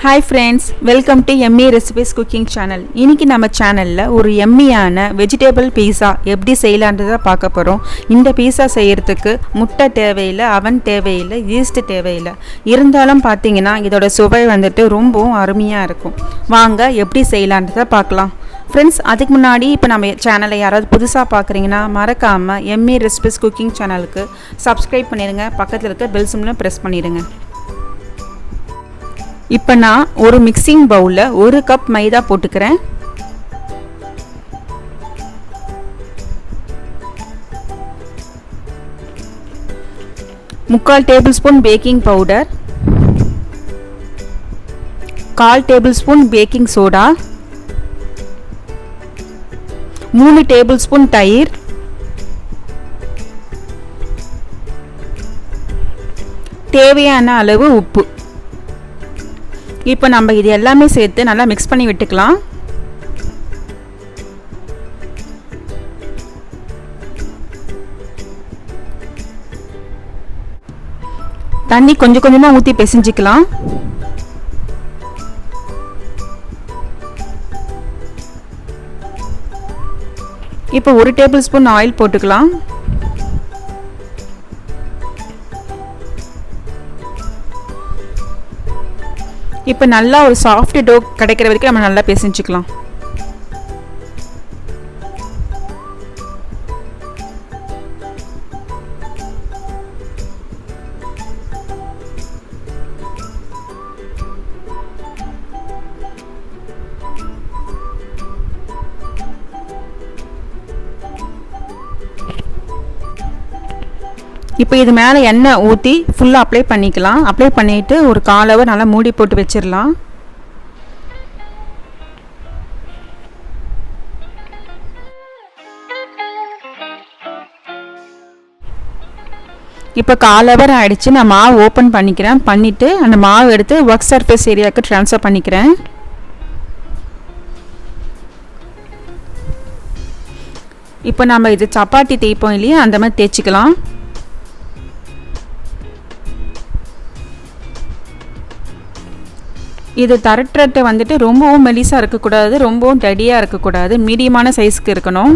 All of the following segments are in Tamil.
Hi friends, welcome to Yummy Recipes Cooking Channel. இன்னைக்கு நம்ம சேனல்ல ஒரு எம்மியான வெஜிடபிள் பீஸா எப்படி செய்யலாம்ன்றத பார்க்க போறோம். இந்த பீஸா செய்யிறதுக்கு முட்டை தேவையில்லை, அவன் தேவையில்லை, ஈஸ்ட் தேவையில்லை. இருந்தாலும் பாத்தீங்கன்னா இதோட சுவை வந்துட்டு ரொம்பவும் அருமையா இருக்கும். வாங்க எப்படி செய்யலாம்ன்றத பார்க்கலாம். ஃப்ரெண்ட்ஸ், அதுக்கு முன்னாடி இப்போ நம்ம சேனலை யாராவது புதுசாக பார்க்குறீங்கன்னா மறக்காமல் எம்மி ரெசிபிஸ் குக்கிங் சேனலுக்கு சப்ஸ்கிரைப் பண்ணிடுங்க. பக்கத்தில் இருக்க பெல் சிம்லையும் ப்ரெஸ் பண்ணிடுங்க. இப்போ நான் ஒரு மிக்சிங் பவுலில் 1 கப் மைதா போட்டுக்கிறேன். முக்கால் table spoon baking powder, 1/4 table spoon baking soda, 3 table spoon தயிர், தேவையான அளவு உப்பு. இப்போ நம்ம இது எல்லாமே சேர்த்து நல்லா மிக்ஸ் பண்ணி விட்டுக்கலாம். தண்ணி கொஞ்சம் கொஞ்சமாக ஊற்றி பிசைஞ்சிக்கலாம். இப்போ 1 டேபிள் ஸ்பூன் ஆயில் போட்டுக்கலாம். இப்போ நல்லா ஒரு சாஃப்ட் டோ கிடைக்கிற வரைக்கும் நம்ம நல்லா பிசைஞ்சிக்கலாம். இப்போ இது மேலே எண்ணெய் ஊற்றி ஃபுல்லாக அப்ளை பண்ணிக்கலாம். அப்ளை பண்ணிவிட்டு ஒரு 1/4 ஹவர் நல்லா மூடி போட்டு வச்சிடலாம். இப்போ 1/4 ஹவர் ஆகிடுச்சு. நான் மாவு ஓப்பன் பண்ணிக்கிறேன். பண்ணிவிட்டு அந்த மாவு எடுத்து ஒர்க் சர்ஃபேஸ் ஏரியாவுக்கு ட்ரான்ஸ்ஃபர் பண்ணிக்கிறேன். இப்போ நம்ம இது சப்பாத்தி தேய்ப்போம் இல்லையா, அந்த மாதிரி தேய்ச்சிக்கலாம். இது தரட்டுறட்டு வந்துட்டு ரொம்பவும் மெலிசாக இருக்கக்கூடாது, ரொம்பவும் தடியாக இருக்கக்கூடாது, மீடியமான சைஸ்க்கு இருக்கணும்.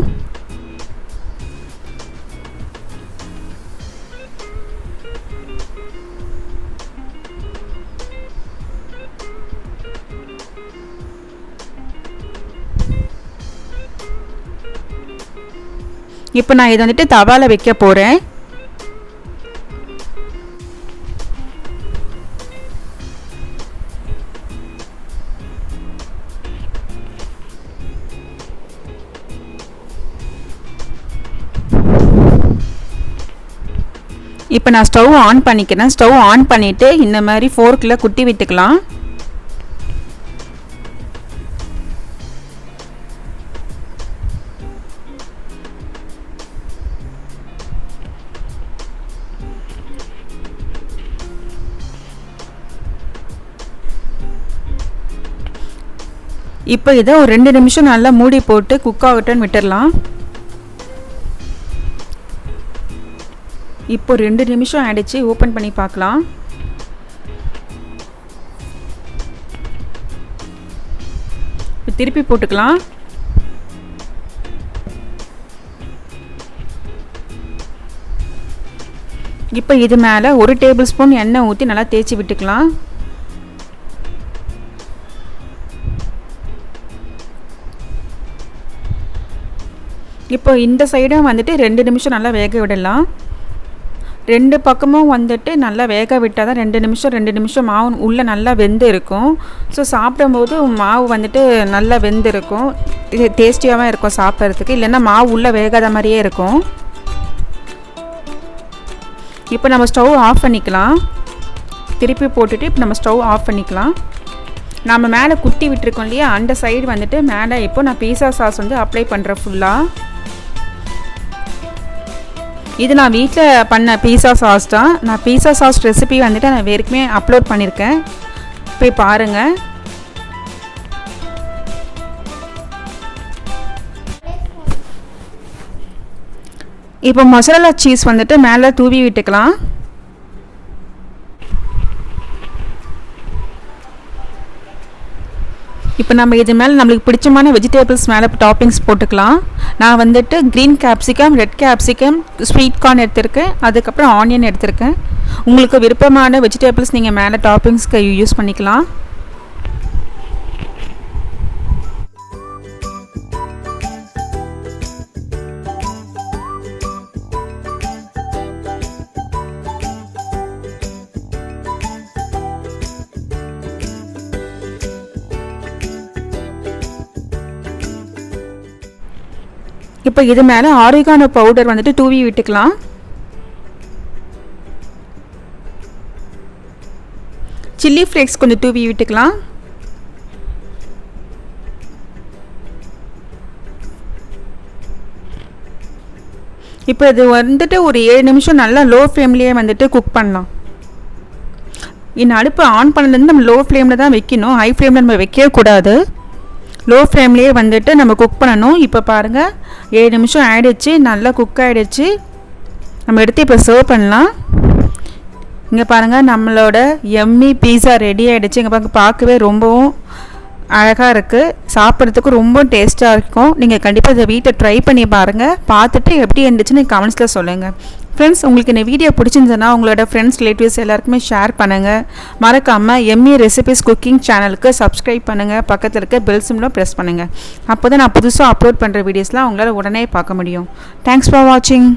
இப்போ நான் இதை வந்துட்டு தவால வைக்க போகிறேன். இப்போ நான் ஸ்டவ் ஆன் பண்ணிக்கிறேன். ஸ்டவ் ஆன் பண்ணிவிட்டு இந்த மாதிரி ஃபோர்க்கில் குட்டி விட்டுக்கலாம். இப்போ இதை ஒரு 2 நிமிஷம் நல்லா மூடி போட்டு குக் ஆகட்டும்னு விட்டுடலாம். இப்போ 2 நிமிஷம் ஆயிடுச்சு. ஓப்பன் பண்ணி பார்க்கலாம். இப்போ திருப்பி போட்டுக்கலாம். இப்போ இது மேலே 1 டேபிள் ஸ்பூன் எண்ணெய் ஊற்றி நல்லா தேய்ச்சி விட்டுக்கலாம். இப்போ இந்த சைடும் வந்துட்டு 2 நிமிஷம் நல்லா வேக விடலாம். 2 பக்கமும் வந்துட்டு நல்லா வேக விட்டால் தான் 2 நிமிஷம் மாவு உள்ளே நல்லா வெந்து இருக்கும். ஸோ சாப்பிடும்போது மாவு வந்துட்டு நல்லா வெந்து இருக்கும், இது டேஸ்டியாகவும் இருக்கும் சாப்பிட்றதுக்கு. இல்லைன்னா மாவு உள்ளே வேகாத மாதிரியே இருக்கும். இப்போ நம்ம ஸ்டவ் ஆஃப் பண்ணிக்கலாம். திருப்பி போட்டுட்டு இப்போ நம்ம ஸ்டவ் ஆஃப் பண்ணிக்கலாம். நம்ம மேலே குத்தி விட்டுருக்கோம் இல்லையா, அந்த சைடு வந்துட்டு மேலே இப்போ நான் பீஸா சாஸ் வந்து அப்ளை பண்ணுறேன் ஃபுல்லாக. இது நான் வீட்டில் பண்ண பீஸா சாஸ் தான். நான் பீஸா சாஸ் ரெசிபி வந்துட்டு நான் ஏற்கனவே அப்லோட் பண்ணியிருக்கேன், போய் பாருங்கள். இப்போ மசாலா சீஸ் வந்துட்டு மேலே தூவி விட்டுக்கலாம். இப்போ நம்ம இது மேலே நம்மளுக்கு பிடிச்சமான வெஜிடபிள்ஸ் மேலே டாப்பிங்ஸ் போட்டுக்கலாம். நான் வந்துட்டு green capsicum, red capsicum, sweet corn எடுத்திருக்கேன், அதுக்கப்புறம் ஆனியன் எடுத்திருக்கேன். உங்களுக்கு விருப்பமான வெஜிடபிள்ஸ் நீங்கள் மேலே டாப்பிங்ஸ்க்கு யூஸ் பண்ணிக்கலாம். இப்போ இது மேலே ஆரிகானோ பவுடர் வந்துட்டு தூவி விட்டுக்கலாம். சில்லி ஃப்ளேக்ஸ் கொஞ்சம் தூவி விட்டுக்கலாம். இப்போ இது வந்துட்டு ஒரு 7 நிமிஷம் நல்லா லோ ஃப்ளேம்லேயே வந்துட்டு குக் பண்ணலாம். இந்த அடுப்பு ஆன் பண்ணதுலேருந்து நம்ம லோ ஃப்ளேமில் தான் வைக்கணும், ஹை ஃப்ளேமில் நம்ம வைக்கவே கூடாது. லோ ஃப்ளேம்லேயே வந்துட்டு நம்ம குக் பண்ணணும். இப்போ பாருங்கள் 7 நிமிஷம் ஆகிடுச்சு, நல்லா குக் ஆகிடுச்சு. நம்ம எடுத்து இப்போ சர்வ் பண்ணலாம். இங்கே பாருங்கள் நம்மளோட எம்மி பீஸா ரெடி ஆகிடுச்சு. இங்கே பாருங்கள் பார்க்கவே ரொம்பவும் அழகாக இருக்குது, சாப்பிட்றதுக்கு ரொம்ப டேஸ்ட்டாக இருக்கும். நீங்கள் கண்டிப்பாக இதை வீட்டை ட்ரை பண்ணி பாருங்கள். பார்த்துட்டு எப்படி இருந்துச்சுன்னு கமெண்ட்ஸில் சொல்லுங்கள். ஃப்ரெண்ட்ஸ், உங்களுக்கு இந்த வீடியோ பிடிச்சிருந்ததுன்னா உங்களோட ஃப்ரெண்ட்ஸ் ரிலேட்டிவ்ஸ் எல்லாருக்குமே ஷேர் பண்ணுங்கள். மறக்காமல் எம்மி ரெசிபிஸ் குக்கிங் சேனலுக்கு சப்ஸ்கிரைப் பண்ணுங்கள். பக்கத்தில் இருக்க பெல் சிம்லும் ப்ரெஸ் பண்ணுங்கள். அப்போ தான் நான் புதுசாக அப்லோட் பண்ணுற வீடியோஸ்லாம் உங்களால் உடனே பார்க்க முடியும். தேங்க்ஸ் ஃபார் வாட்சிங்.